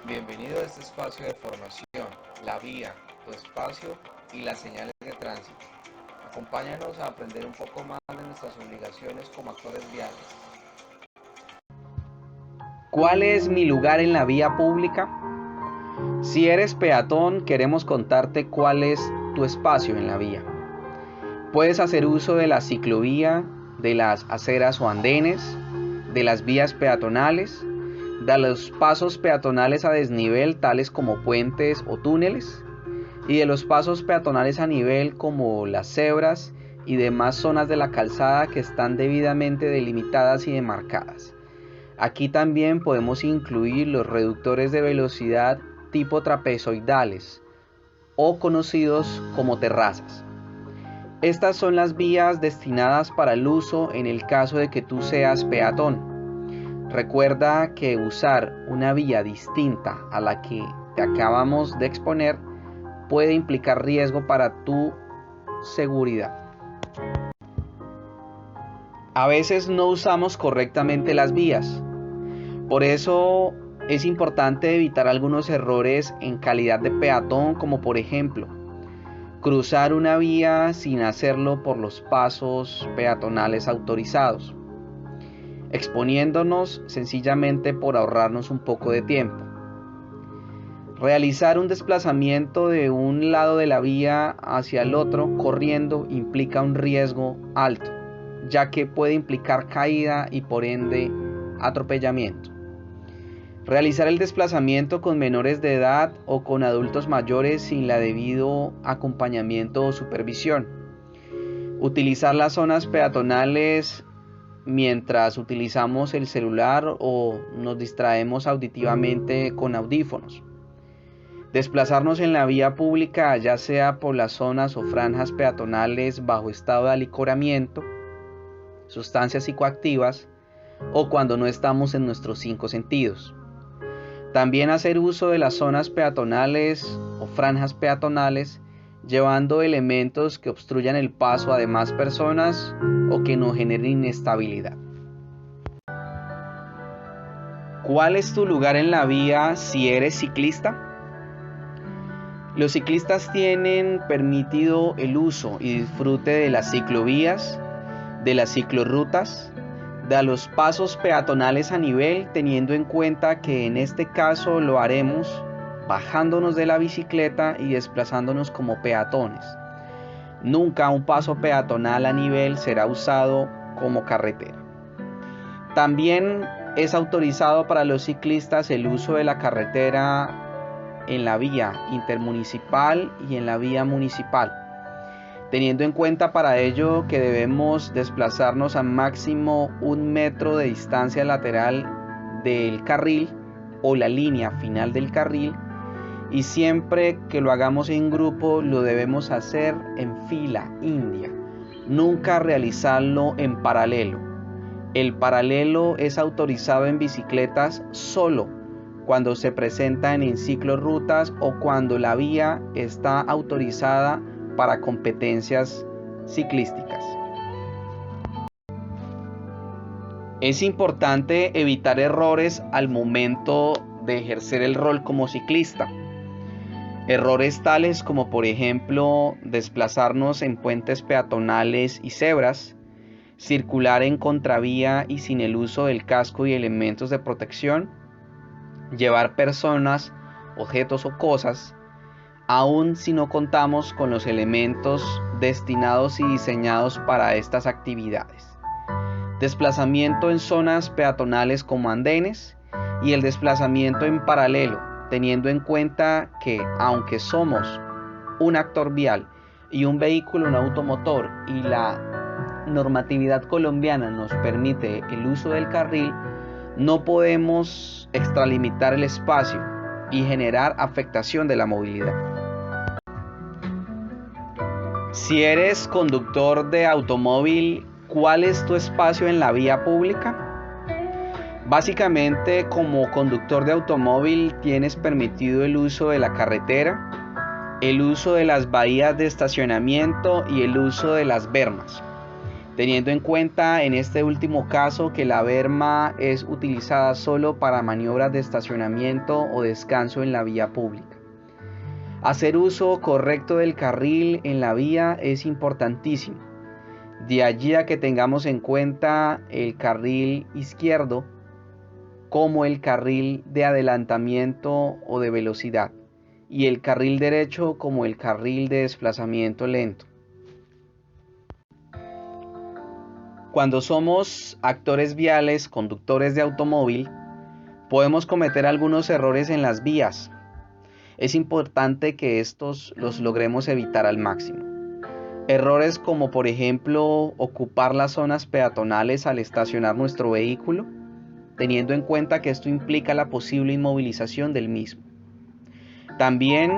Bienvenido a este espacio de formación, la vía, tu espacio y las señales de tránsito. Acompáñanos a aprender un poco más de nuestras obligaciones como actores viales. ¿Cuál es mi lugar en la vía pública? Si eres peatón, queremos contarte cuál es tu espacio en la vía. Puedes hacer uso de la ciclovía, de las aceras o andenes, de las vías peatonales, de los pasos peatonales a desnivel tales como puentes o túneles, y de los pasos peatonales a nivel como las cebras y demás zonas de la calzada que están debidamente delimitadas y demarcadas. Aquí también podemos incluir los reductores de velocidad tipo trapezoidales o conocidos como terrazas. Estas son las vías destinadas para el uso en el caso de que tú seas peatón. Recuerda que usar una vía distinta a la que te acabamos de exponer puede implicar riesgo para tu seguridad. A veces no usamos correctamente las vías. Por eso es importante evitar algunos errores en calidad de peatón, como por ejemplo, cruzar una vía sin hacerlo por los pasos peatonales autorizados, exponiéndonos sencillamente por ahorrarnos un poco de tiempo. Realizar un desplazamiento de un lado de la vía hacia el otro corriendo implica un riesgo alto, ya que puede implicar caída y por ende atropellamiento. Realizar el desplazamiento con menores de edad o con adultos mayores sin la debido acompañamiento o supervisión. Utilizar las zonas peatonales mientras utilizamos el celular o nos distraemos auditivamente con audífonos. Desplazarnos en la vía pública, ya sea por las zonas o franjas peatonales bajo estado de alicoramiento, sustancias psicoactivas o cuando no estamos en nuestros 5 sentidos. También hacer uso de las zonas peatonales o franjas peatonales, llevando elementos que obstruyan el paso a demás personas o que nos generen inestabilidad. ¿Cuál es tu lugar en la vía si eres ciclista? Los ciclistas tienen permitido el uso y disfrute de las ciclovías, de las ciclorrutas, de los pasos peatonales a nivel, teniendo en cuenta que en este caso lo haremos bajándonos de la bicicleta y desplazándonos como peatones. Nunca un paso peatonal a nivel será usado como carretera. También es autorizado para los ciclistas el uso de la carretera en la vía intermunicipal y en la vía municipal, teniendo en cuenta para ello que debemos desplazarnos a máximo 1 metro de distancia lateral del carril o la línea final del carril, y siempre que lo hagamos en grupo lo debemos hacer en fila india, nunca realizarlo en paralelo. El paralelo es autorizado en bicicletas solo cuando se presentan en ciclorrutas o cuando la vía está autorizada para competencias ciclísticas. Es importante evitar errores al momento de ejercer el rol como ciclista. Errores tales como, por ejemplo, desplazarnos en puentes peatonales y cebras, circular en contravía y sin el uso del casco y elementos de protección, llevar personas, objetos o cosas, aun si no contamos con los elementos destinados y diseñados para estas actividades. Desplazamiento en zonas peatonales como andenes y el desplazamiento en paralelo, teniendo en cuenta que aunque somos un actor vial y un vehículo, un automotor, y la normatividad colombiana nos permite el uso del carril, no podemos extralimitar el espacio y generar afectación de la movilidad. Si eres conductor de automóvil, ¿cuál es tu espacio en la vía pública? Básicamente, como conductor de automóvil tienes permitido el uso de la carretera, el uso de las bahías de estacionamiento y el uso de las bermas. teniendo en cuenta en este último caso que la berma es utilizada solo para maniobras de estacionamiento o descanso en la vía pública. Hacer uso correcto del carril en la vía es importantísimo. De allí a que tengamos en cuenta el carril izquierdo como el carril de adelantamiento o de velocidad y el carril derecho como el carril de desplazamiento lento. Cuando somos actores viales, conductores de automóvil, podemos cometer algunos errores en las vías. Es importante que estos los logremos evitar al máximo. Errores como, por ejemplo, ocupar las zonas peatonales al estacionar nuestro vehículo, teniendo en cuenta que esto implica la posible inmovilización del mismo. También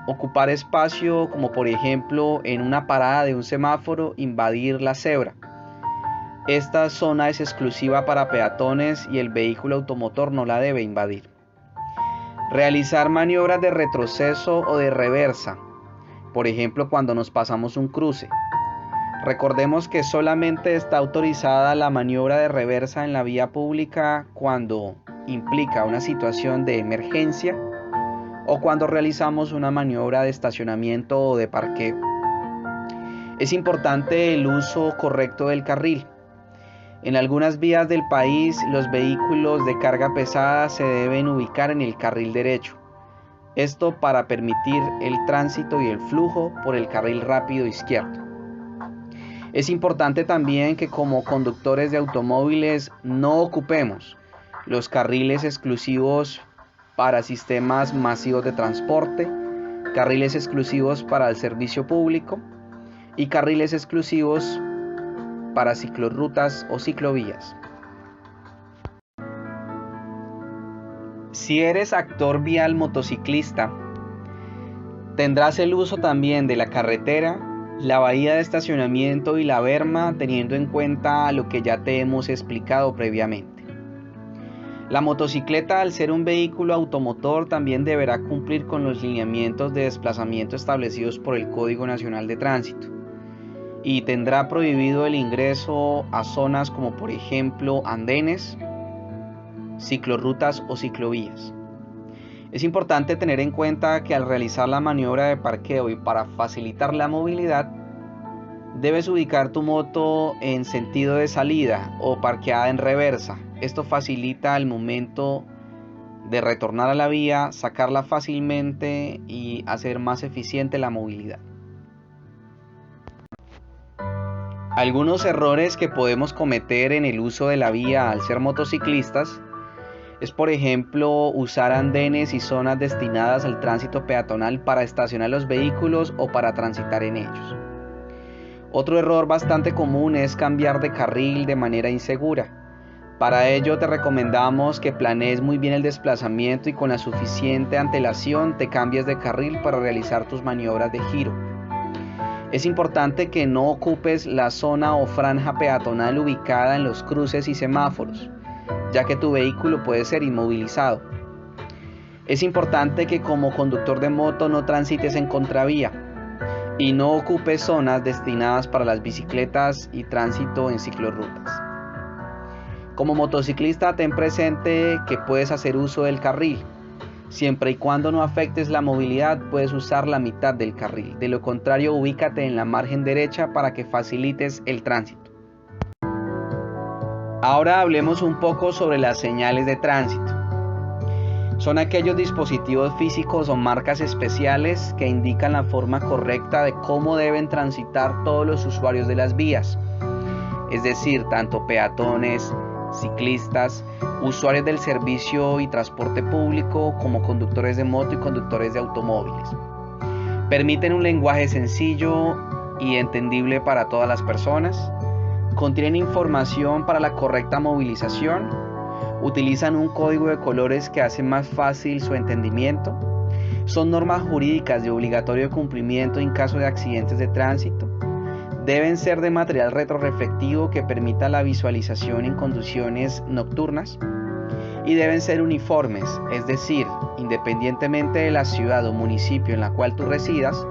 ocupar espacio como, por ejemplo, en una parada de un semáforo, invadir la cebra. Esta zona es exclusiva para peatones y el vehículo automotor no la debe invadir. Realizar maniobras de retroceso o de reversa, por ejemplo cuando nos pasamos un cruce. Recordemos que solamente está autorizada la maniobra de reversa en la vía pública cuando implica una situación de emergencia o cuando realizamos una maniobra de estacionamiento o de parqueo. Es importante el uso correcto del carril. En algunas vías del país, los vehículos de carga pesada se deben ubicar en el carril derecho. Esto para permitir el tránsito y el flujo por el carril rápido izquierdo. Es importante también que como conductores de automóviles no ocupemos los carriles exclusivos para sistemas masivos de transporte, carriles exclusivos para el servicio público y carriles exclusivos para ciclorrutas o ciclovías. Si eres actor vial motociclista, tendrás el uso también de la carretera, la bahía de estacionamiento y la berma, teniendo en cuenta lo que ya te hemos explicado previamente. La motocicleta, al ser un vehículo automotor, también deberá cumplir con los lineamientos de desplazamiento establecidos por el Código Nacional de Tránsito y tendrá prohibido el ingreso a zonas como por ejemplo andenes, ciclorrutas o ciclovías. Es importante tener en cuenta que al realizar la maniobra de parqueo y para facilitar la movilidad, debes ubicar tu moto en sentido de salida o parqueada en reversa. Esto facilita el momento de retornar a la vía, sacarla fácilmente y hacer más eficiente la movilidad. Algunos errores que podemos cometer en el uso de la vía al ser motociclistas es, por ejemplo, usar andenes y zonas destinadas al tránsito peatonal para estacionar los vehículos o para transitar en ellos. Otro error bastante común es cambiar de carril de manera insegura. Para ello te recomendamos que planees muy bien el desplazamiento y con la suficiente antelación te cambies de carril para realizar tus maniobras de giro. Es importante que no ocupes la zona o franja peatonal ubicada en los cruces y semáforos, ya que tu vehículo puede ser inmovilizado. Es importante que como conductor de moto no transites en contravía y no ocupes zonas destinadas para las bicicletas y tránsito en ciclorrutas. Como motociclista, ten presente que puedes hacer uso del carril. Siempre y cuando no afectes la movilidad, puedes usar la mitad del carril. De lo contrario, ubícate en la margen derecha para que facilites el tránsito. Ahora hablemos un poco sobre las señales de tránsito. Son aquellos dispositivos físicos o marcas especiales que indican la forma correcta de cómo deben transitar todos los usuarios de las vías. Es decir, tanto peatones, ciclistas, usuarios del servicio y transporte público como conductores de moto y conductores de automóviles. Permiten un lenguaje sencillo y entendible para todas las personas, contienen información para la correcta movilización, utilizan un código de colores que hace más fácil su entendimiento, son normas jurídicas de obligatorio cumplimiento en caso de accidentes de tránsito, deben ser de material retroreflectivo que permita la visualización en condiciones nocturnas y deben ser uniformes, es decir, independientemente de la ciudad o municipio en la cual tú residas,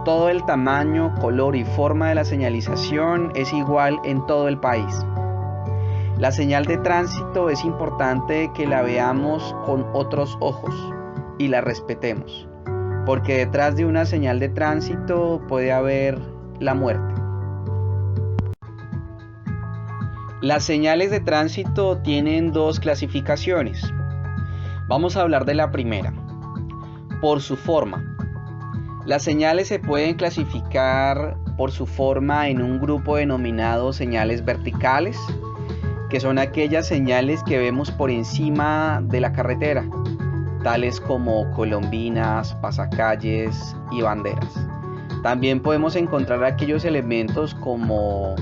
todo el tamaño, color y forma de la señalización es igual en todo el país. La señal de tránsito es importante que la veamos con otros ojos y la respetemos, porque detrás de una señal de tránsito puede haber la muerte. Las señales de tránsito tienen dos clasificaciones. Vamos a hablar de la primera. Por su forma. Las señales se pueden clasificar por su forma en un grupo denominado señales verticales, que son aquellas señales que vemos por encima de la carretera, tales como colombinas, pasacalles y banderas. También podemos encontrar aquellos elementos como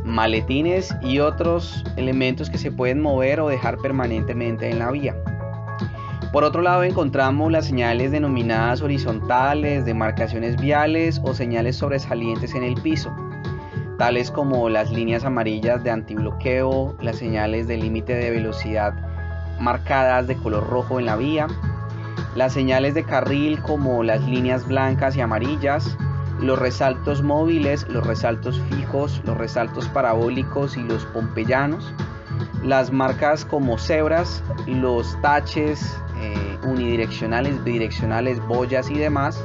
maletines y otros elementos que se pueden mover o dejar permanentemente en la vía. Por otro lado encontramos las señales denominadas horizontales, demarcaciones viales o señales sobresalientes en el piso, tales como las líneas amarillas de antibloqueo, las señales de límite de velocidad marcadas de color rojo en la vía, las señales de carril como las líneas blancas y amarillas, los resaltos móviles, los resaltos fijos, los resaltos parabólicos y los pompeyanos, las marcas como cebras, los taches unidireccionales, bidireccionales, boyas y demás,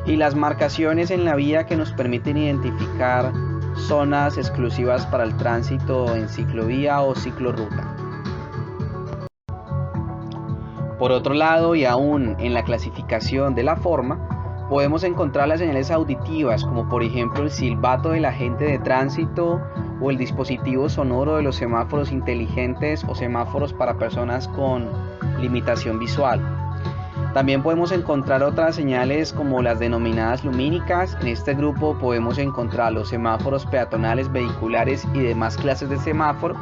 y las marcaciones en la vía que nos permiten identificar zonas exclusivas para el tránsito en ciclovía o ciclorruta. Por otro lado, y aún en la clasificación de la forma, podemos encontrar las señales auditivas, como por ejemplo el silbato del agente de tránsito o el dispositivo sonoro de los semáforos inteligentes o semáforos para personas con limitación visual. También podemos encontrar otras señales como las denominadas lumínicas. En este grupo podemos encontrar los semáforos peatonales, vehiculares y demás clases de semáforo,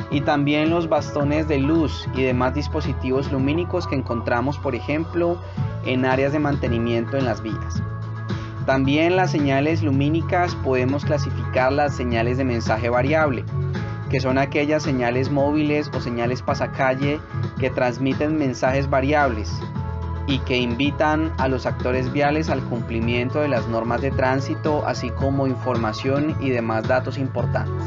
y también los bastones de luz y demás dispositivos lumínicos que encontramos, por ejemplo, en áreas de mantenimiento en las vías. También las señales lumínicas podemos clasificar las señales de mensaje variable, que son aquellas señales móviles o señales pasacalle que transmiten mensajes variables y que invitan a los actores viales al cumplimiento de las normas de tránsito, así como información y demás datos importantes.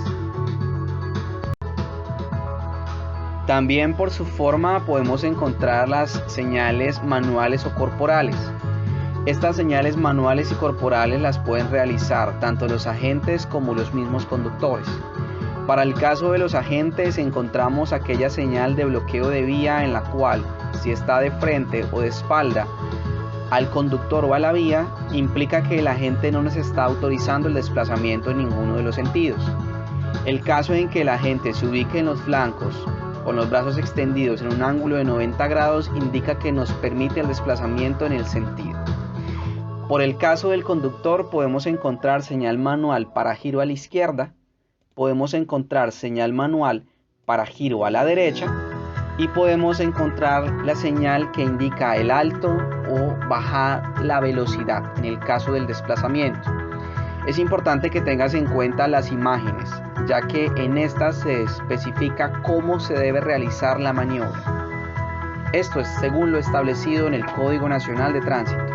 También por su forma podemos encontrar las señales manuales o corporales. Estas señales manuales y corporales las pueden realizar tanto los agentes como los mismos conductores. Para el caso de los agentes encontramos aquella señal de bloqueo de vía en la cual, si está de frente o de espalda al conductor o a la vía, implica que el agente no nos está autorizando el desplazamiento en ninguno de los sentidos. El caso en que el agente se ubique en los flancos con los brazos extendidos en un ángulo de 90 grados indica que nos permite el desplazamiento en el sentido. Por el caso del conductor podemos encontrar señal manual para giro a la izquierda, podemos encontrar señal manual para giro a la derecha y podemos encontrar la señal que indica el alto o baja la velocidad en el caso del desplazamiento. Es importante que tengas en cuenta las imágenes, ya que en estas se especifica cómo se debe realizar la maniobra. Esto es según lo establecido en el Código Nacional de Tránsito.